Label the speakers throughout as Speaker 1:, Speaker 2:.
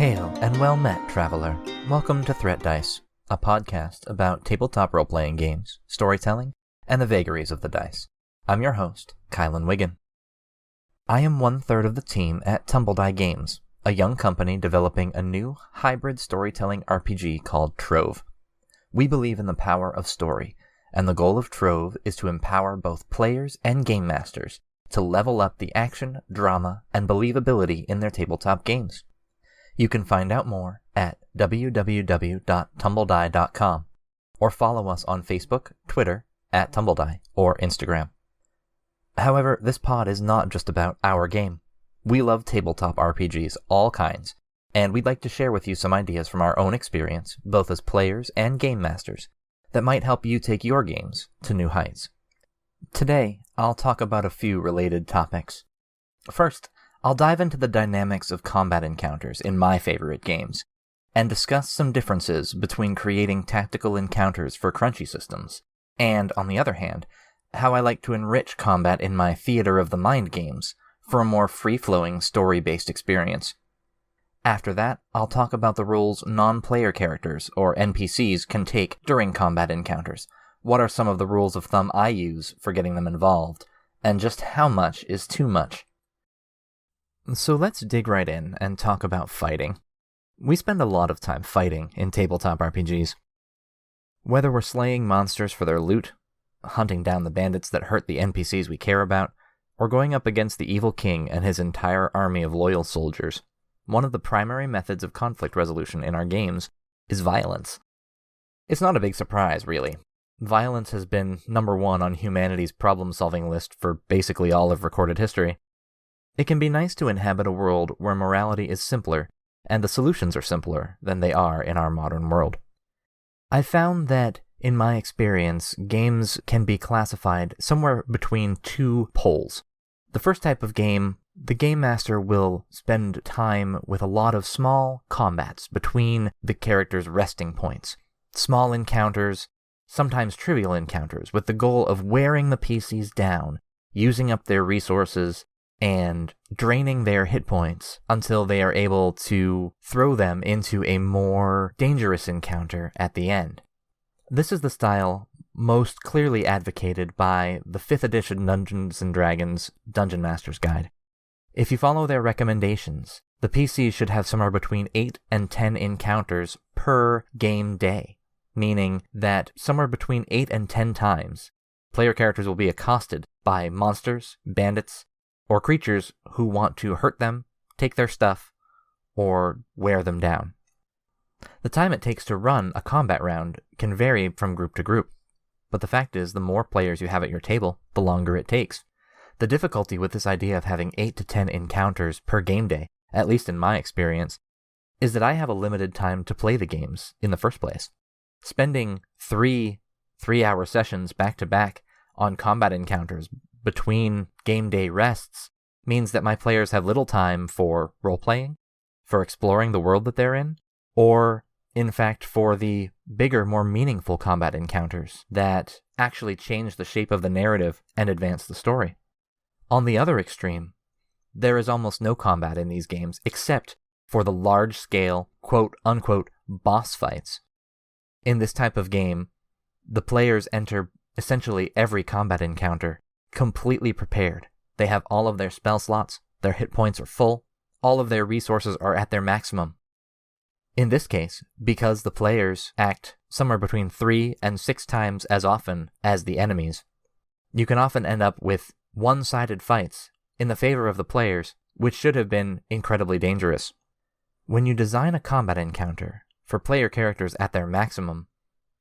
Speaker 1: Hail and well met, traveler. Welcome to Threat Dice, a podcast about tabletop role-playing games, storytelling, and the vagaries of the dice. I'm your host, Kylen Wiggin. I am one-third of the team at Tumbledie Games, a young company developing a new hybrid storytelling RPG called Trove. We believe in the power of story, and the goal of Trove is to empower both players and game masters to level up the action, drama, and believability in their tabletop games. You can find out more at www.tumbledie.com or follow us on Facebook, Twitter, at Tumbledie, or Instagram. However, this pod is not just about our game. We love tabletop RPGs, all kinds, and we'd like to share with you some ideas from our own experience, both as players and game masters, that might help you take your games to new heights. Today, I'll talk about a few related topics. First, I'll dive into the dynamics of combat encounters in my favorite games, and discuss some differences between creating tactical encounters for crunchy systems, and, on the other hand, how I like to enrich combat in my theater of the mind games for a more free-flowing, story-based experience. After that, I'll talk about the roles non-player characters, or NPCs, can take during combat encounters. What are some of the rules of thumb I use for getting them involved, and just how much is too much? So let's dig right in and talk about fighting. We spend a lot of time fighting in tabletop RPGs. Whether we're slaying monsters for their loot, hunting down the bandits that hurt the NPCs we care about, or going up against the evil king and his entire army of loyal soldiers, one of the primary methods of conflict resolution in our games is violence. It's not a big surprise, really. Violence has been number one on humanity's problem-solving list for basically all of recorded history. It can be nice to inhabit a world where morality is simpler, and the solutions are simpler than they are in our modern world. I've found that, in my experience, games can be classified somewhere between two poles. The first type of game, the game master will spend time with a lot of small combats between the characters' resting points. Small encounters, sometimes trivial encounters, with the goal of wearing the PCs down, using up their resources, and draining their hit points until they are able to throw them into a more dangerous encounter at the end. This is the style most clearly advocated by the 5th edition Dungeons & Dragons Dungeon Master's Guide. If you follow their recommendations, the PC should have somewhere between 8 and 10 encounters per game day, meaning that somewhere between 8 and 10 times, player characters will be accosted by monsters, bandits, or creatures who want to hurt them, take their stuff, or wear them down. The time it takes to run a combat round can vary from group to group, but the fact is the more players you have at your table, the longer it takes. The difficulty with this idea of having 8 to 10 encounters per game day, at least in my experience, is that I have a limited time to play the games in the first place. Spending 3-hour sessions back-to-back on combat encounters between game day rests means that my players have little time for role-playing, for exploring the world that they're in, or, in fact, for the bigger, more meaningful combat encounters that actually change the shape of the narrative and advance the story. On the other extreme, there is almost no combat in these games except for the large-scale, quote-unquote, boss fights. In this type of game, the players enter essentially every combat encounter completely prepared. They have all of their spell slots, their hit points are full, all of their resources are at their maximum. In this case, because the players act somewhere between 3 and 6 times as often as the enemies, you can often end up with one-sided fights in the favor of the players, which should have been incredibly dangerous. When you design a combat encounter for player characters at their maximum,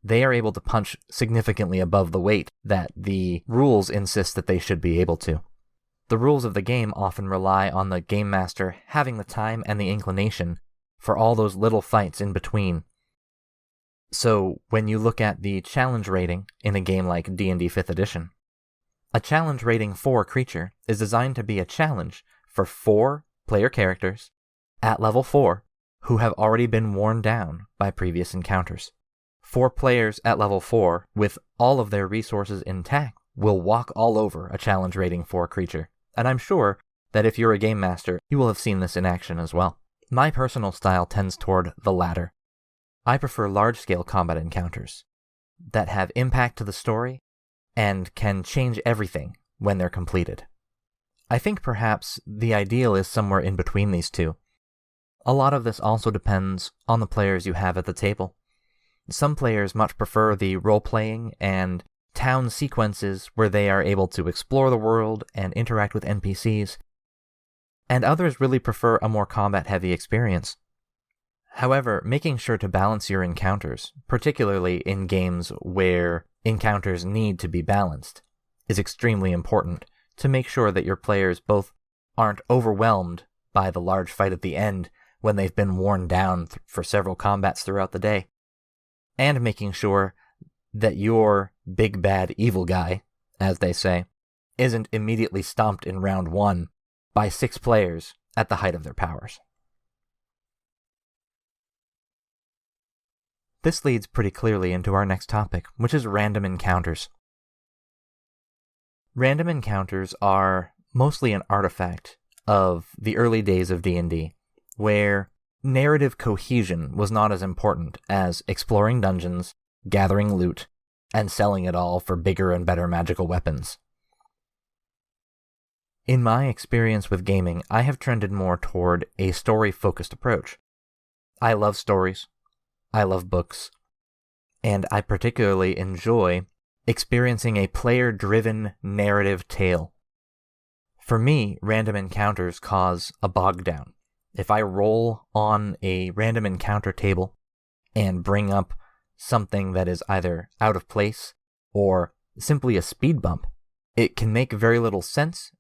Speaker 1: they are able to punch significantly above the weight that the rules insist that they should be able to. The rules of the game often rely on the game master having the time and the inclination for all those little fights in between. So, when you look at the challenge rating in a game like D&D 5th edition, a challenge rating 4 creature is designed to be a challenge for 4 player characters at level 4 who have already been worn down by previous encounters. 4 players at level 4 with all of their resources intact will walk all over a challenge rating 4 creature, and I'm sure that if you're a game master, you will have seen this in action as well. My personal style tends toward the latter. I prefer large-scale combat encounters that have impact to the story and can change everything when they're completed. I think perhaps the ideal is somewhere in between these two. A lot of this also depends on the players you have at the table. Some players much prefer the role-playing and town sequences where they are able to explore the world and interact with NPCs, and others really prefer a more combat-heavy experience. However, making sure to balance your encounters, particularly in games where encounters need to be balanced, is extremely important to make sure that your players both aren't overwhelmed by the large fight at the end when they've been worn down for several combats throughout the day, and making sure that your big bad evil guy, as they say, isn't immediately stomped in round 1 by 6 players at the height of their powers. This leads pretty clearly into our next topic, which is random encounters. Random encounters are mostly an artifact of the early days of D&D, where narrative cohesion was not as important as exploring dungeons, gathering loot, and selling it all for bigger and better magical weapons. In my experience with gaming, I have trended more toward a story-focused approach. I love stories, I love books, and I particularly enjoy experiencing a player-driven narrative tale. For me, random encounters cause a bog down. If I roll on a random encounter table and bring up something that is either out of place or simply a speed bump, it can make very little sense,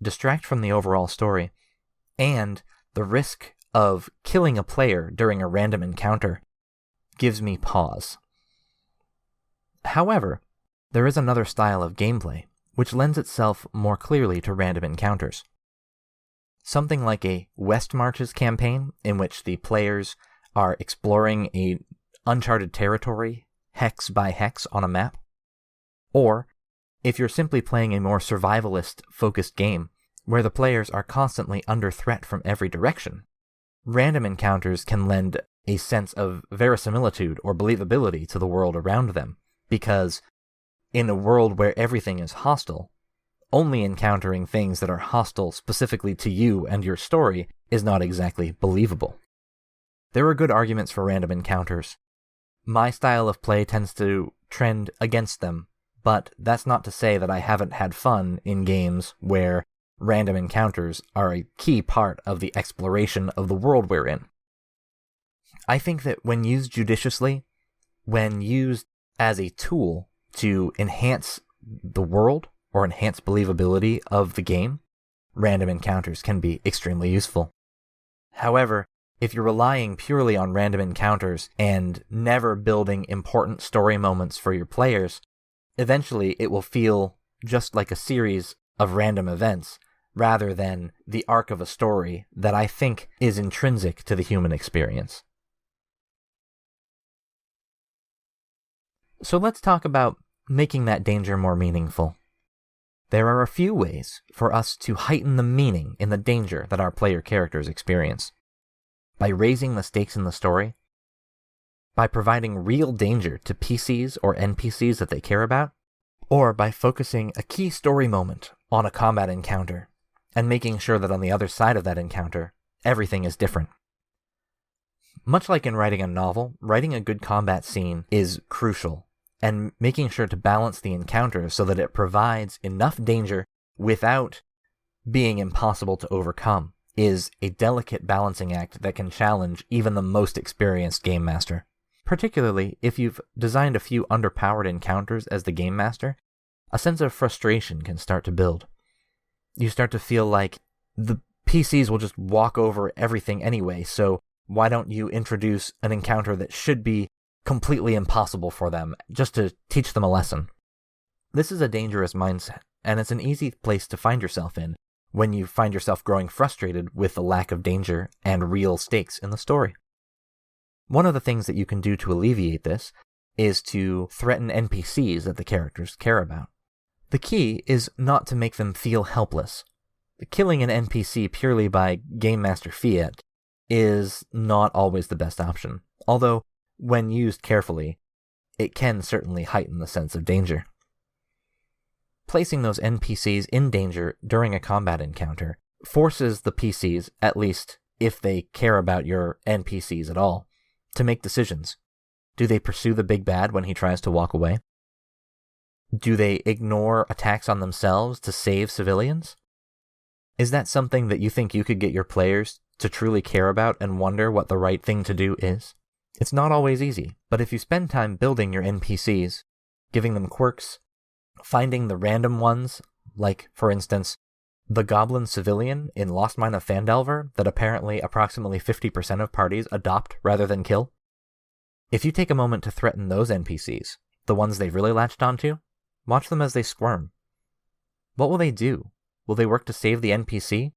Speaker 1: distract from the overall story, and the risk of killing a player during a random encounter gives me pause. However, there is another style of gameplay which lends itself more clearly to random encounters. Something like a West Marches campaign, in which the players are exploring a uncharted territory, hex by hex on a map. Or, if you're simply playing a more survivalist-focused game, where the players are constantly under threat from every direction, random encounters can lend a sense of verisimilitude or believability to the world around them, because in a world where everything is hostile, only encountering things that are hostile specifically to you and your story is not exactly believable. There are good arguments for random encounters. My style of play tends to trend against them, but that's not to say that I haven't had fun in games where random encounters are a key part of the exploration of the world we're in. I think that when used judiciously, when used as a tool to enhance the world or enhance believability of the game, random encounters can be extremely useful. However, if you're relying purely on random encounters and never building important story moments for your players, eventually it will feel just like a series of random events rather than the arc of a story that I think is intrinsic to the human experience. So let's talk about making that danger more meaningful. There are a few ways for us to heighten the meaning in the danger that our player characters experience. By raising the stakes in the story, by providing real danger to PCs or NPCs that they care about, or by focusing a key story moment on a combat encounter and making sure that on the other side of that encounter, everything is different. Much like in writing a novel, writing a good combat scene is crucial, and making sure to balance the encounter so that it provides enough danger without being impossible to overcome is a delicate balancing act that can challenge even the most experienced game master. Particularly if you've designed a few underpowered encounters as the game master, a sense of frustration can start to build. You start to feel like the PCs will just walk over everything anyway, so why don't you introduce an encounter that should be completely impossible for them, just to teach them a lesson? This is a dangerous mindset, and it's an easy place to find yourself in when you find yourself growing frustrated with the lack of danger and real stakes in the story. One of the things that you can do to alleviate this is to threaten NPCs that the characters care about. The key is not to make them feel helpless. Killing an NPC purely by Game Master fiat is not always the best option, although when used carefully, it can certainly heighten the sense of danger. Placing those NPCs in danger during a combat encounter forces the PCs, at least if they care about your NPCs at all, to make decisions. Do they pursue the big bad when he tries to walk away? Do they ignore attacks on themselves to save civilians? Is that something that you think you could get your players to truly care about and wonder what the right thing to do is? It's not always easy, but if you spend time building your NPCs, giving them quirks, finding the random ones, like, for instance, the Goblin Civilian in Lost Mine of Phandelver that apparently approximately 50% of parties adopt rather than kill. If you take a moment to threaten those NPCs, the ones they've really latched onto, watch them as they squirm. What will they do? Will they work to save the NPC?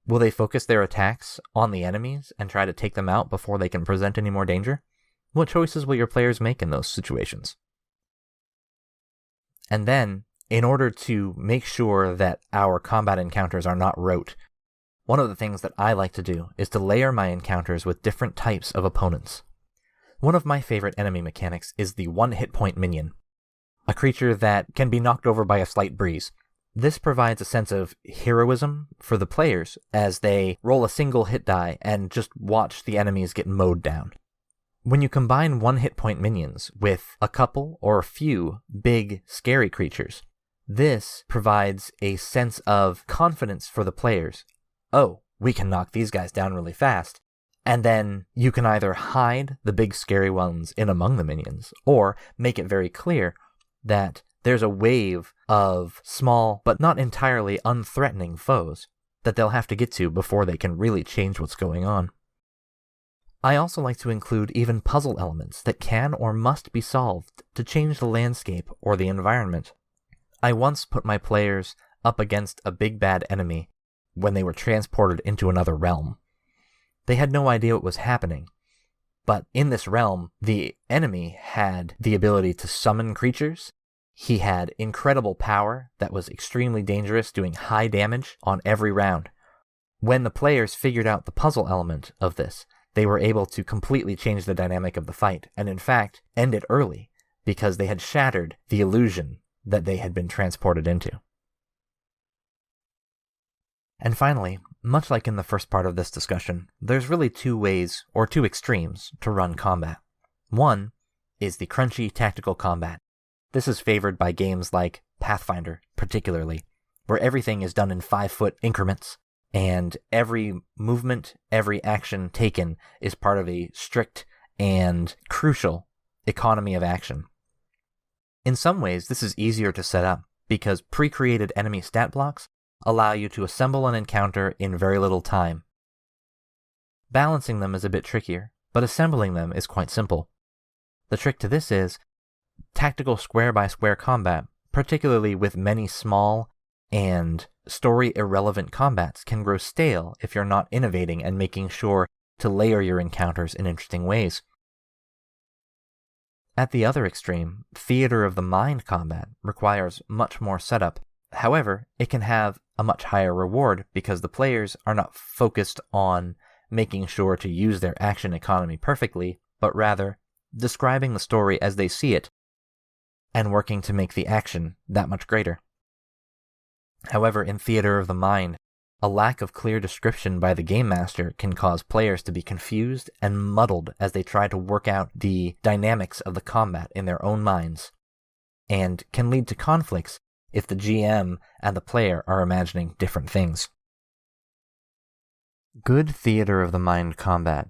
Speaker 1: Will they focus their attacks on the enemies and try to take them out before they can present any more danger? What choices will your players make in those situations? And then, in order to make sure that our combat encounters are not rote, one of the things that I like to do is to layer my encounters with different types of opponents. One of my favorite enemy mechanics is the one-hit point minion, a creature that can be knocked over by a slight breeze. This provides a sense of heroism for the players as they roll a single hit die and just watch the enemies get mowed down. When you combine one-hit point minions with a couple or a few big, scary creatures, this provides a sense of confidence for the players. Oh, we can knock these guys down really fast. And then you can either hide the big scary ones in among the minions, or make it very clear that there's a wave of small but not entirely unthreatening foes that they'll have to get to before they can really change what's going on. I also like to include even puzzle elements that can or must be solved to change the landscape or the environment. I once put my players up against a big bad enemy when they were transported into another realm. They had no idea what was happening, but in this realm, the enemy had the ability to summon creatures. He had incredible power that was extremely dangerous, doing high damage on every round. When the players figured out the puzzle element of this, they were able to completely change the dynamic of the fight, and in fact, end it early, because they had shattered the illusion that they had been transported into. And finally, much like in the first part of this discussion, there's really two ways, or two extremes, to run combat. One is the crunchy tactical combat. This is favored by games like Pathfinder, particularly, where everything is done in 5-foot increments, and every movement, every action taken is part of a strict and crucial economy of action. In some ways, this is easier to set up, because pre-created enemy stat blocks allow you to assemble an encounter in very little time. Balancing them is a bit trickier, but assembling them is quite simple. The trick to this is tactical square-by-square combat, particularly with many small and story-irrelevant combats, can grow stale if you're not innovating and making sure to layer your encounters in interesting ways. At the other extreme, theater of the mind combat requires much more setup. However, it can have a much higher reward because the players are not focused on making sure to use their action economy perfectly, but rather describing the story as they see it and working to make the action that much greater. However, in theater of the mind, a lack of clear description by the game master can cause players to be confused and muddled as they try to work out the dynamics of the combat in their own minds, and can lead to conflicts if the GM and the player are imagining different things. Good theater of the mind combat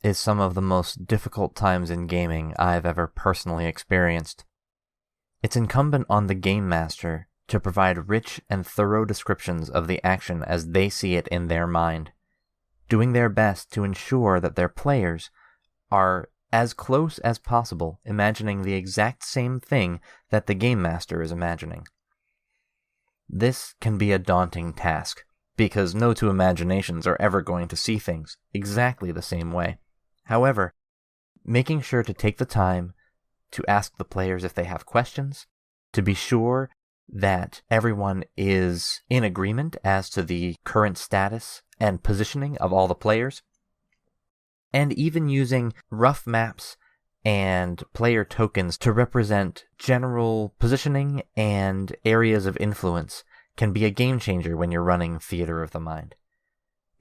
Speaker 1: is some of the most difficult times in gaming I've ever personally experienced. It's incumbent on the game master to provide rich and thorough descriptions of the action as they see it in their mind, doing their best to ensure that their players are as close as possible imagining the exact same thing that the game master is imagining. This can be a daunting task, because no two imaginations are ever going to see things exactly the same way. However, making sure to take the time to ask the players if they have questions, to be sure that everyone is in agreement as to the current status and positioning of all the players, and even using rough maps and player tokens to represent general positioning and areas of influence can be a game changer when you're running Theater of the Mind.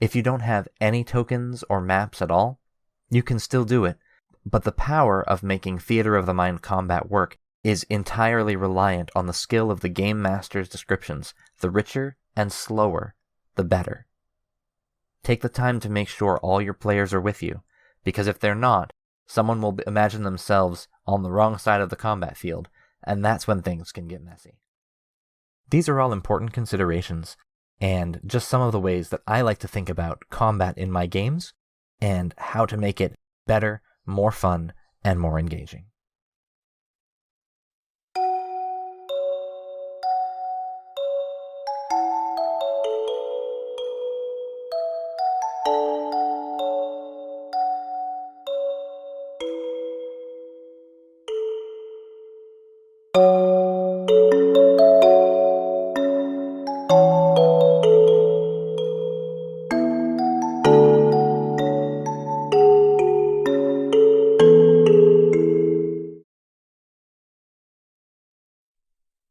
Speaker 1: If you don't have any tokens or maps at all, you can still do it, but the power of making Theater of the Mind combat work is entirely reliant on the skill of the game master's descriptions. The richer and slower, the better. Take the time to make sure all your players are with you, because if they're not, someone will imagine themselves on the wrong side of the combat field, and that's when things can get messy. These are all important considerations, and just some of the ways that I like to think about combat in my games, and how to make it better, more fun, and more engaging.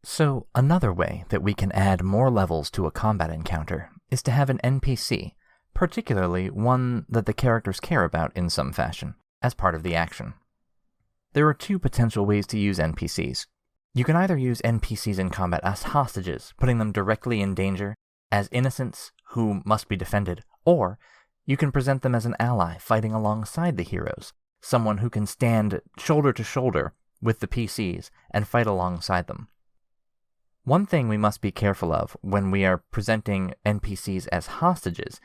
Speaker 1: So, another way that we can add more levels to a combat encounter is to have an NPC, particularly one that the characters care about in some fashion, as part of the action. There are two potential ways to use NPCs. You can either use NPCs in combat as hostages, putting them directly in danger, as innocents who must be defended, or you can present them as an ally fighting alongside the heroes, someone who can stand shoulder to shoulder with the PCs and fight alongside them. One thing we must be careful of when we are presenting NPCs as hostages,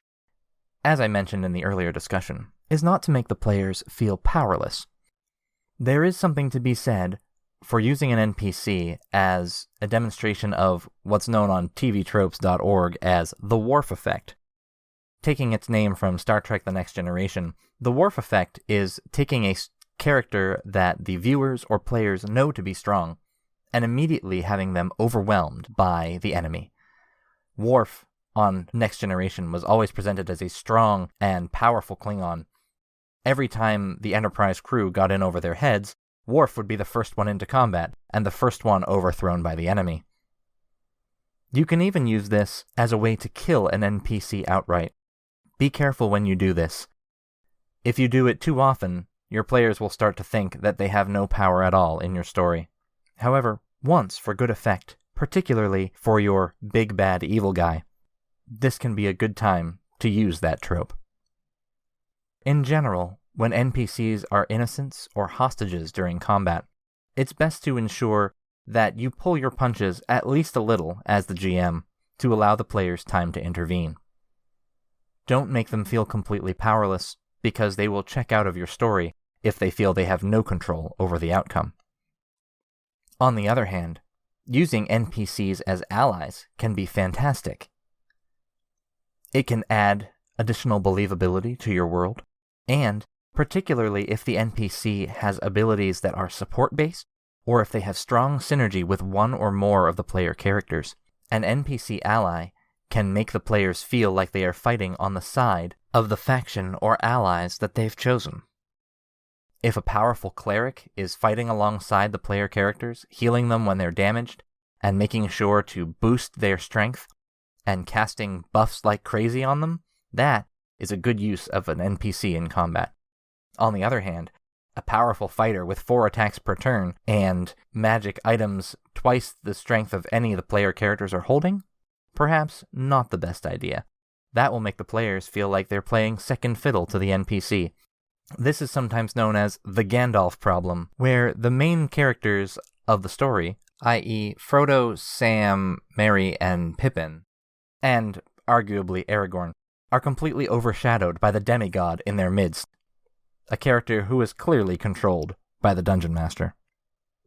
Speaker 1: as I mentioned in the earlier discussion, is not to make the players feel powerless. There is something to be said for using an NPC as a demonstration of what's known on tvtropes.org as the Worf effect. Taking its name from Star Trek The Next Generation, the Worf effect is taking a character that the viewers or players know to be strong, and immediately having them overwhelmed by the enemy. Worf on Next Generation was always presented as a strong and powerful Klingon. Every time the Enterprise crew got in over their heads, Worf would be the first one into combat, and the first one overthrown by the enemy. You can even use this as a way to kill an NPC outright. Be careful when you do this. If you do it too often, your players will start to think that they have no power at all in your story. However, once for good effect, particularly for your big bad evil guy, this can be a good time to use that trope. In general, when NPCs are innocents or hostages during combat, it's best to ensure that you pull your punches at least a little as the GM to allow the players time to intervene. Don't make them feel completely powerless, because they will check out of your story if they feel they have no control over the outcome. On the other hand, using NPCs as allies can be fantastic. It can add additional believability to your world, and particularly if the NPC has abilities that are support-based, or if they have strong synergy with one or more of the player characters, an NPC ally can make the players feel like they are fighting on the side of the faction or allies that they've chosen. If a powerful cleric is fighting alongside the player characters, healing them when they're damaged, and making sure to boost their strength, and casting buffs like crazy on them, that is a good use of an NPC in combat. On the other hand, a powerful fighter with 4 attacks per turn, and magic items twice the strength of any the player characters are holding, perhaps not the best idea. That will make the players feel like they're playing second fiddle to the NPC. This is sometimes known as the Gandalf problem, where the main characters of the story, i.e. Frodo, Sam, Merry, and Pippin, and arguably Aragorn, are completely overshadowed by the demigod in their midst, a character who is clearly controlled by the Dungeon Master.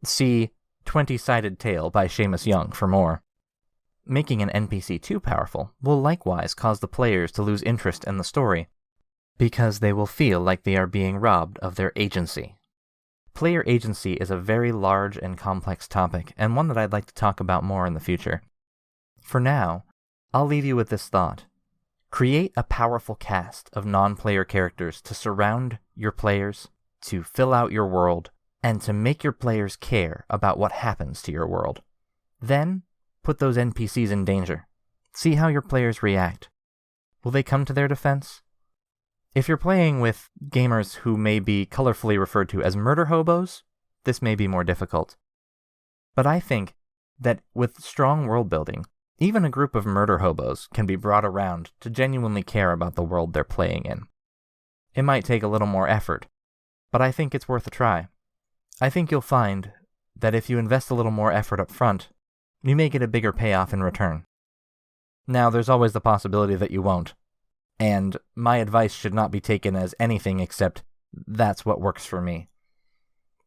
Speaker 1: See 20-Sided Tale by Seamus Young for more. Making an NPC too powerful will likewise cause the players to lose interest in the story, because they will feel like they are being robbed of their agency. Player agency is a very large and complex topic, and one that I'd like to talk about more in the future. For now, I'll leave you with this thought. Create a powerful cast of non-player characters to surround your players, to fill out your world, and to make your players care about what happens to your world. Then, put those NPCs in danger. See how your players react. Will they come to their defense? If you're playing with gamers who may be colorfully referred to as murder hobos, this may be more difficult. But I think that with strong world building, even a group of murder hobos can be brought around to genuinely care about the world they're playing in. It might take a little more effort, but I think it's worth a try. I think you'll find that if you invest a little more effort up front, you may get a bigger payoff in return. Now, there's always the possibility that you won't, and my advice should not be taken as anything except that's what works for me.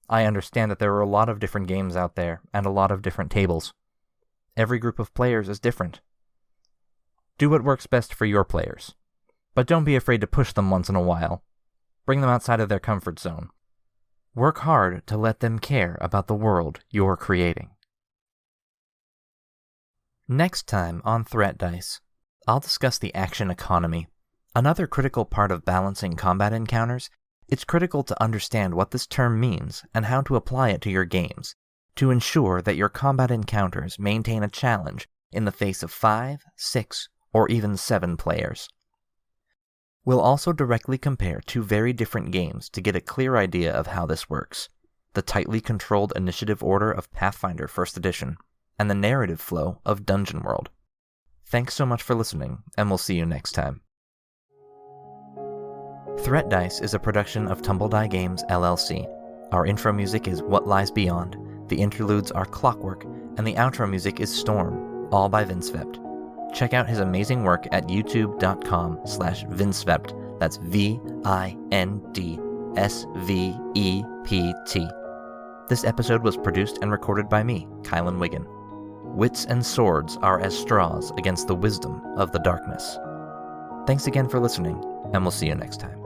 Speaker 1: I understand that there are a lot of different games out there and a lot of different tables. Every group of players is different. Do what works best for your players, but don't be afraid to push them once in a while. Bring them outside of their comfort zone. Work hard to let them care about the world you're creating. Next time on Threat Dice, I'll discuss the action economy. Another critical part of balancing combat encounters, it's critical to understand what this term means and how to apply it to your games, to ensure that your combat encounters maintain a challenge in the face of 5, 6, or even 7 players. We'll also directly compare 2 very different games to get a clear idea of how this works: the tightly controlled initiative order of Pathfinder 1st Edition, and the narrative flow of Dungeon World. Thanks so much for listening, and we'll see you next time. Threat Dice is a production of Tumble Die Games, LLC. Our intro music is What Lies Beyond, the interludes are Clockwork, and the outro music is Storm, all by Vincevept. Check out his amazing work at youtube.com/Vincevept. That's VINDSVEPT. This episode was produced and recorded by me, Kylen Wiggin. Wits and swords are as straws against the wisdom of the darkness. Thanks again for listening, and we'll see you next time.